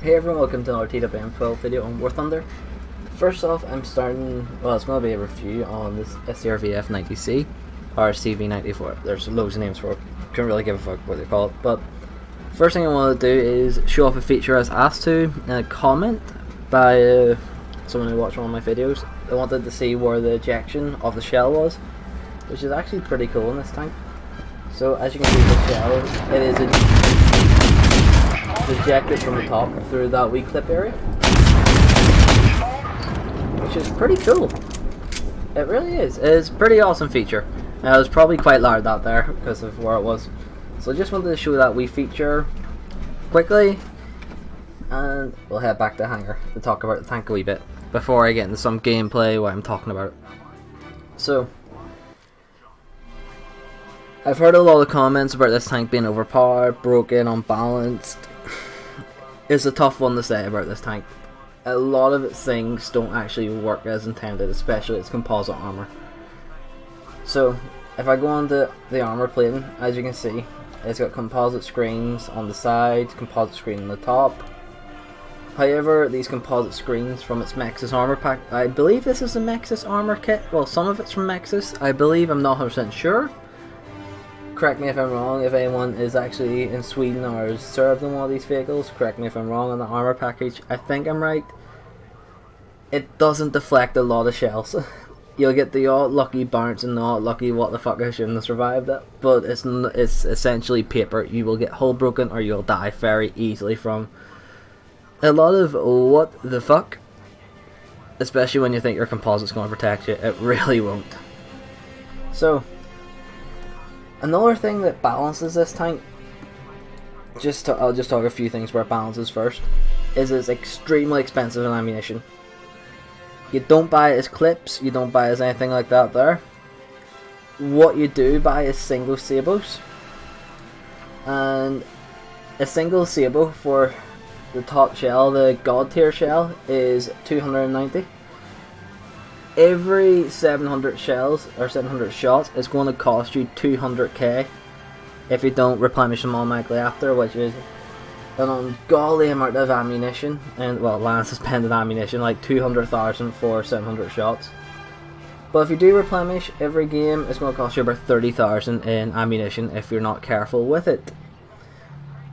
Hey everyone, welcome to another TWM12 video on War Thunder. First off, I'm starting, well, it's going to be a review on this STRF90C, or CV94. There's loads of names for it, couldn't really give a fuck what they call it. But first thing I want to do is show off a feature I was asked to in a comment by someone who watched one of my videos. They wanted to see where the ejection of the shell was, which is actually pretty cool in this tank. So as you can see, the shell, it is ejected from the top through that wee clip area, which is pretty cool. It really is. It's a pretty awesome feature. Now, it was probably quite loud out there because of where it was, so I just wanted to show that wee feature quickly, and we'll head back to hangar to talk about the tank a wee bit before I get into some gameplay while I'm talking about it. So I've heard a lot of comments about this tank being overpowered, broken, unbalanced. It's a tough one to say about this tank. A lot of its things don't actually work as intended, especially its composite armor. So if I go on to the armor plating, as you can see, it's got composite screens on the sides, composite screen on the top. However, these composite screens from its Mexus armor pack, I believe this is the Mexus armor kit. Well, some of it's from Mexus, I believe, I'm not 100% sure. Correct me if I'm wrong. If anyone is actually in Sweden or has served in one of these vehicles, correct me if I'm wrong on the armor package. I think I'm right. It doesn't deflect a lot of shells. You'll get the odd lucky bounce and the odd lucky what the fuck I shouldn't have survived it, but it's essentially paper. You will get hull broken or you'll die very easily from a lot of what the fuck, especially when you think your composite's going to protect you. It really won't. So another thing that balances this tank, I'll just talk a few things where it balances first, is it's extremely expensive in ammunition. You don't buy it as clips, you don't buy it as anything like that there. What you do buy is single sabos. And a single sabo for the top shell, the god tier shell, is 290. Every 700 shells or 700 shots is going to cost you 200k if you don't replenish them automatically after, which is an ungodly amount of ammunition. And well, land suspended ammunition, like 200,000 for 700 shots. But if you do replenish every game, it's going to cost you about 30,000 in ammunition if you're not careful with it.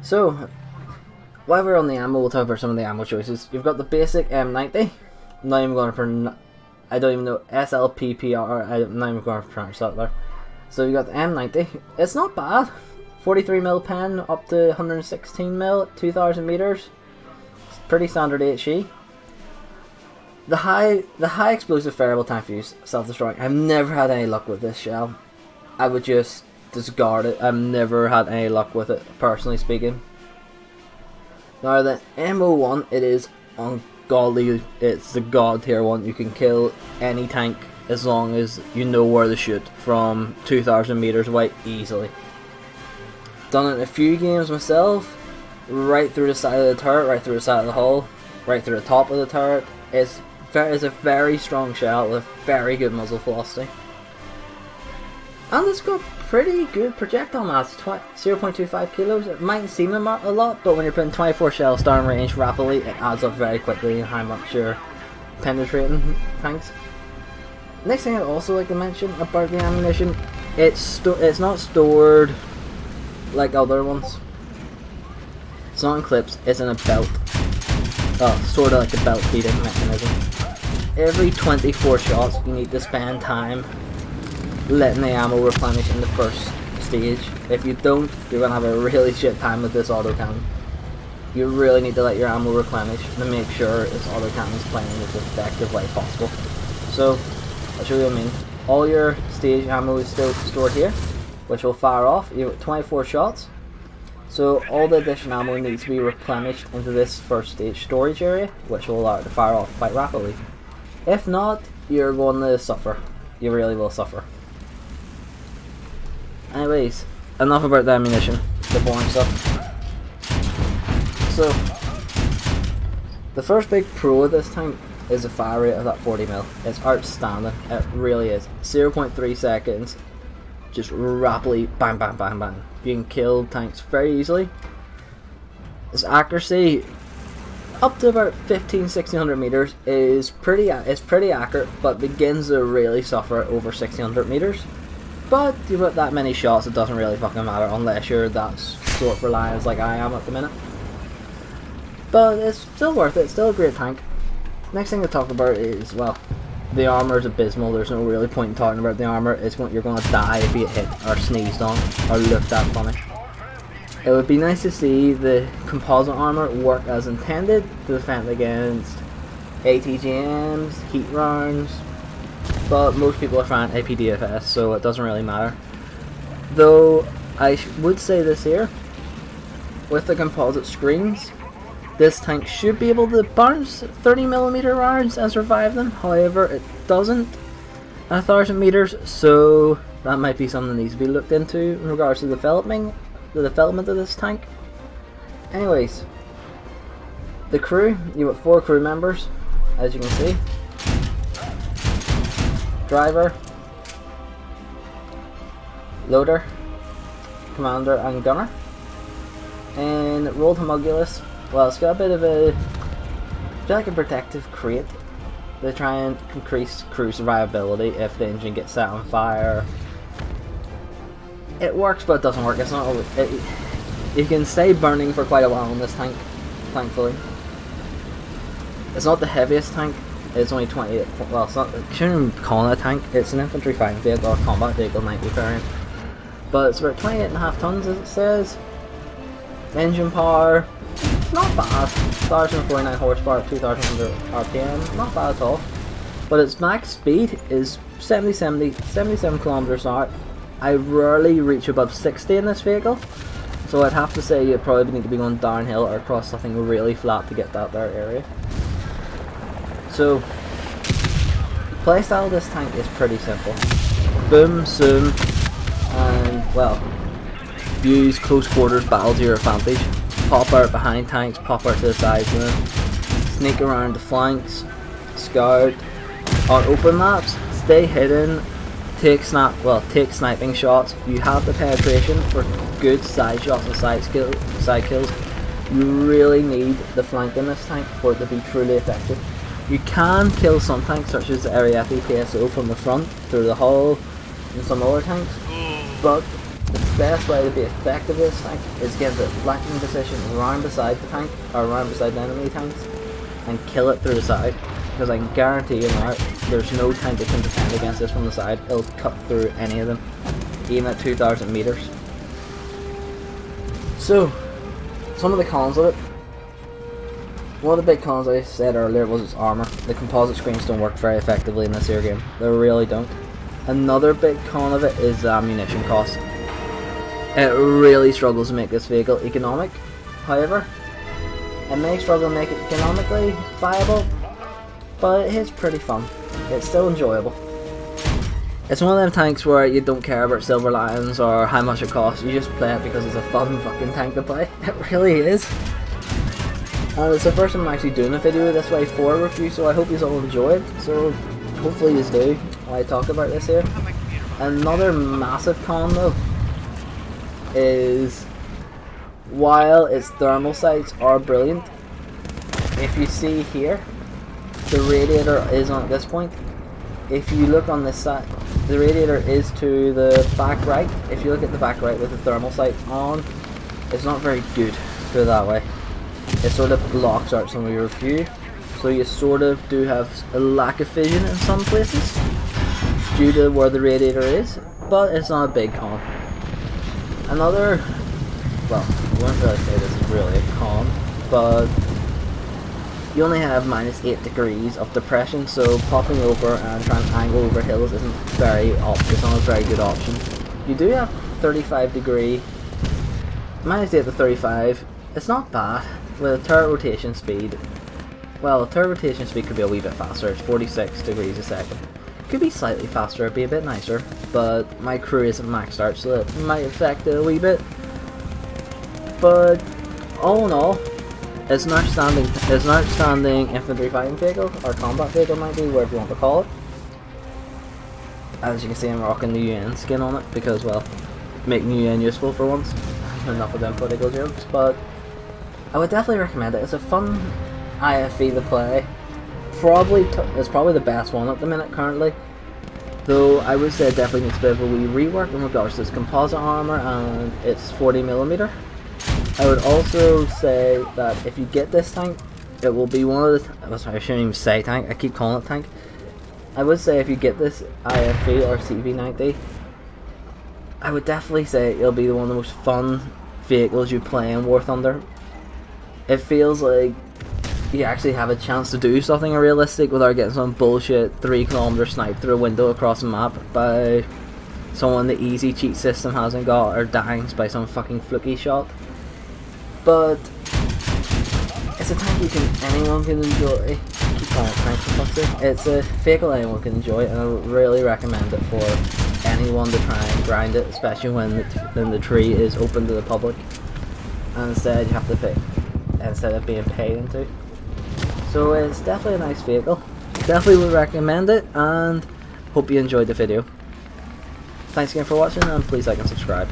So while we're on the ammo, we'll talk about some of the ammo choices. You've got the basic M90. I'm not even going to I don't even know, SLPPR, I'm not even going to pronounce that there. So you got the M90, it's not bad. 43mm pen up to 116mm at 2000 meters. It's pretty standard HE. The high explosive variable time fuse, self-destroying. I've never had any luck with this shell. I would just discard it. I've never had any luck with it, personally speaking. Now the MO1, it is ungodly. It's the god tier one. You can kill any tank as long as you know where to shoot from 2000 meters away easily. Done it in a few games myself. Right through the side of the turret, right through the side of the hull, right through the top of the turret. It's a very strong shell with very good muzzle velocity, and it's got pretty good projectile mass, 0.25 kilos. It might seem a lot, but when you're putting 24 shells down range rapidly, it adds up very quickly in how much you're penetrating tanks. Next thing I'd also like to mention about the ammunition, it's not stored like other ones. It's not in clips, it's in a belt. Oh, sort of like a belt feeding mechanism. Every 24 shots you need to spend time letting the ammo replenish in the first stage. If you don't, you're going to have a really shit time with this autocannon. You really need to let your ammo replenish to make sure this autocannon is playing as effective way possible. So, I'll show you what I mean. All your stage ammo is still stored here, which will fire off. You have 24 shots. So all the additional ammo needs to be replenished into this first stage storage area, which will allow it to fire off quite rapidly. If not, you're going to suffer. You really will suffer. Anyways, enough about the ammunition, the boring stuff. So, the first big pro of this tank is the fire rate of that 40mm. It's outstanding, it really is. 0.3 seconds, just rapidly bang bang bang bang. You can kill tanks very easily. Its accuracy up to about 1600 meters is pretty accurate, but begins to really suffer over 1600 meters. But you put that many shots, it doesn't really fucking matter unless you're that short for lions like I am at the minute. But it's still worth it, it's still a great tank. Next thing to talk about is, well, the armor is abysmal. There's no really point in talking about the armor. You're going to die if you get hit or sneezed on or looked that funny. It would be nice to see the composite armor work as intended to defend against ATGMs, heat rounds, but most people are fine APDFS, so it doesn't really matter. Though I would say this here, with the composite screens, this tank should be able to bounce 30mm rounds and survive them. However, it doesn't at 1000 meters, so that might be something that needs to be looked into in regards to the development of this tank. Anyways, the crew, you have 4 crew members, as you can see. Driver, loader, commander and gunner. And rolled homunculus, well, it's got a bit of a protective crate to try and increase crew survivability if the engine gets set on fire. It works, but it doesn't work. It's not. You can stay burning for quite a while on this tank, thankfully. It's not the heaviest tank. It's only 28. Well, it's not. I shouldn't even call it a tank. It's an infantry fighting vehicle or combat vehicle 90 variant. But it's about 28.5 tons, as it says. Engine power, it's not bad. 1049 horsepower, 2100 RPM, not bad at all. But its max speed is 77 kilometers an hour. I rarely reach above 60 in this vehicle, so I'd have to say you probably need to be going downhill or across something really flat to get that there area. So, playstyle of this tank is pretty simple. Boom, zoom, and well, use close quarters battle to your advantage. Pop out behind tanks, pop out to the sides of them, sneak around the flanks, scout. On open maps, stay hidden. Take sniping shots. You have the penetration for good side shots and side kills. You really need the flank in this tank for it to be truly effective. You can kill some tanks such as the Ariete PSO from the front through the hull and some other tanks, but the best way to be effective with this tank is get the flanking position around beside the tank or around beside the enemy tanks and kill it through the side. Because I can guarantee you now, there's no tank that can defend against this from the side. It'll cut through any of them, even at 2000 meters. So, some of the cons of it. One of the big cons I said earlier was its armor. The composite screens don't work very effectively in this here game. They really don't. Another big con of it is the ammunition cost. It really struggles to make this vehicle economic. However, it may struggle to make it economically viable, but it is pretty fun. It's still enjoyable. It's one of them tanks where you don't care about Silver Lions or how much it costs, you just play it because it's a fun fucking tank to play. It really is. And it's the first time I'm actually doing a video this way for a review, so I hope you all enjoy it. So hopefully you do while I talk about this here. Another massive con though is, while its thermal sights are brilliant, if you see here, the radiator is on at this point. If you look on this side, the radiator is to the back right. If you look at the back right with the thermal sights on, it's not very good, put it that way. It sort of blocks out some of your view, so you sort of do have a lack of vision in some places due to where the radiator is, but it's not a big con. Another, well, I wouldn't really say this is really a con, but you only have -8 degrees of depression, so popping over and trying to angle over hills isn't it's not a very good option. You do have 35 degree, -8 to 35, it's not bad, with a turret rotation speed. Well, a turret rotation speed could be a wee bit faster, it's 46 degrees a second. Could be slightly faster, it'd be a bit nicer, but my crew isn't maxed out, so it might affect it a wee bit. But all in all, it's an outstanding infantry fighting vehicle, or combat vehicle might be, whatever you want to call it. As you can see, I'm rocking the UN skin on it, because, well, making UN useful for once. Enough of them political jokes, but I would definitely recommend it. It's a fun IFV to play. It's probably the best one at the minute currently. Though I would say it definitely needs a bit of a wee rework in regards to its composite armor and its 40mm. I would also say that if you get this tank, it will be one of the... sorry, I shouldn't even say tank, I keep calling it tank. I would say if you get this IFV or CV90, I would definitely say it'll be one of the most fun vehicles you play in War Thunder. It feels like you actually have a chance to do something realistic without getting some bullshit 3km snipe through a window across the map by someone the easy cheat system hasn't got, or dying by some fucking fluky shot. But it's a tank anyone can enjoy. I keep calling it tank for fuck's sake. It's a vehicle anyone can enjoy, and I really recommend it for anyone to try and grind it, especially when the tree is open to the public, and instead you have to pay instead of being paid into. So it's definitely a nice vehicle. Definitely would recommend it, and hope you enjoyed the video. Thanks again for watching, and please like and subscribe.